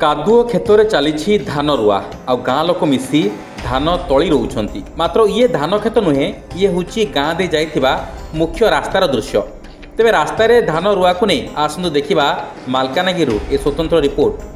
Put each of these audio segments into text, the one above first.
कादुओ क्षेत्र चली धान रुआ आ गाँ लोक मिसी धान तली रोचंती। मात्र ये धान खेत नुहे, ये हूँ गाँ दे जाइथिबा मुख्य रास्तार दृश्य। तेबे रास्तार धान रुआ को नहीं आसतु देखा मालकानगिरी ए स्वतंत्र रिपोर्ट।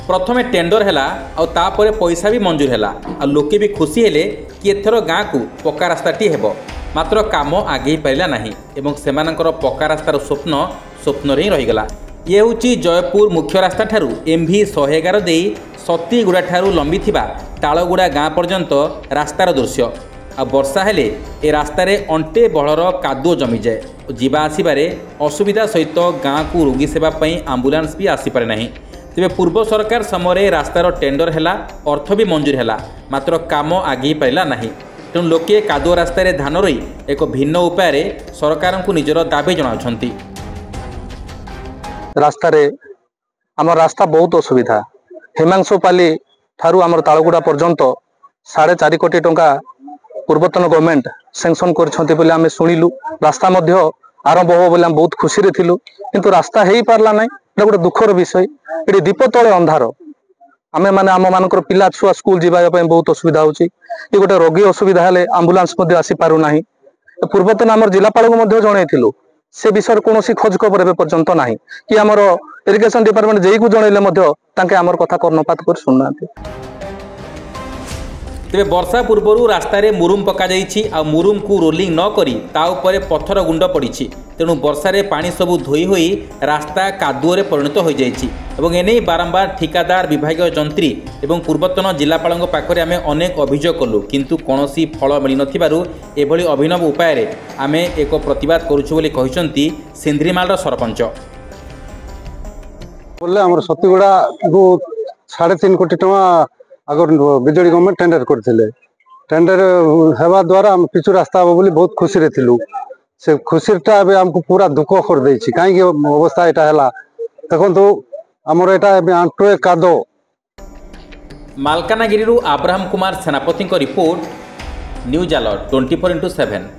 प्रथमे टेंडर हैला आ तापरे पैसा भी मंजूर हैला आ लोके भी खुशी हेले कि एथर गाँ को पक्का रास्ताटी हेबो। मात्र काम आगे पारा नहीं एवं सेमानकर पक्का रास्तार स्वप्न स्वप्न ही रहीगला। ये हूँ जयपुर मुख्य रास्ता ठारू MV 111 दे सतीगुड़ा ठारू लंबी थिबा तालगुड़ा गाँ पर्यंत रास्तार दृश्य। आ वर्षा हेले ए रास्तार अंटे बहर कादुओ जमी जाए। जीवा आसबारे असुविधा सहित गाँ को रोगी सेवा आंबुलांस भी आसीपारे नहीं। तेबे पूर्व सरकार समय रास्तार टेंडर हैला, अर्थ भी मंजूर हैला, मात्र काम आगे पारा नहीं। तेणु लोके कादुओ रास्तार धान रही एक भिन्न उपाय सरकार को निजर दाबी जनाउछंती। रास्ता रे आम रास्ता बहुत असुविधा। हेमांशुपाली ठारू आम तालगुड़ा पर्यंत 4.5 कोटी टंका पूर्वतन गवर्नमेंट सैंक्शन कर आम शुणिलु। रास्ता आरंभ हो बोले बहुत खुशी रे थिलु, किंतु रास्ता हो पारला नहीं। गोटे दुखर विषय। ये दीप तले अंधार। आमे माने आम मानकर पिला छुआ स्कूल जावाई बहुत असुविधा होची। ये गोटे रोगी असुविधा हेले आंबुलांस आसी पारु नाही। पूर्वतन आम जिलापाल को जनइथिलु, से विषय कौन खोज खबर एवं पर्यंत ना कि आमर इरिगेशन डिपार्टमेंट जेई को जनइले आमर कथा कर्णपात कर सुनना। तेबे वर्षा पूर्व रास्तार मुरुम पका जाइछि आ मुरुम को रोलिंग न करी ता उपरे पत्थर गुंड पड़ी। तेणु वर्षार पानी सबू धोई होई रास्ता कादुओ परिणत हो जाइछि। एवं एने बारंबार ठिकादार विभागीय जंत्री एवं पूर्वतन जिलापाल पाखरे आमे अनेक अभियोग कलु, किंतु कौनसी फल मिल नथिबारु एभली अभिनव उपाय आमे एक प्रतिवाद करूछु बोली कहिसंती सिंधरीमालर सरपंच। बोले हमर सतीगुड़ा को 3.5 कोटी टका अगर बिजेडी गवर्नमेंट टेंडर करथिले। टेंडर हेबा द्वारा हम पिछु रास्ता हो बोली बहुत खुशी रे थिलु। से खुशीटा एबे हमको पूरा दुख कर देछि। काहे अवस्था एटा हला देखंतु हमर एटा एबे आंटोए कादो। मालकानगिरी अब्राहम कुमार सेनापति रिपोर्ट, न्यूज अलर्ट 24x7।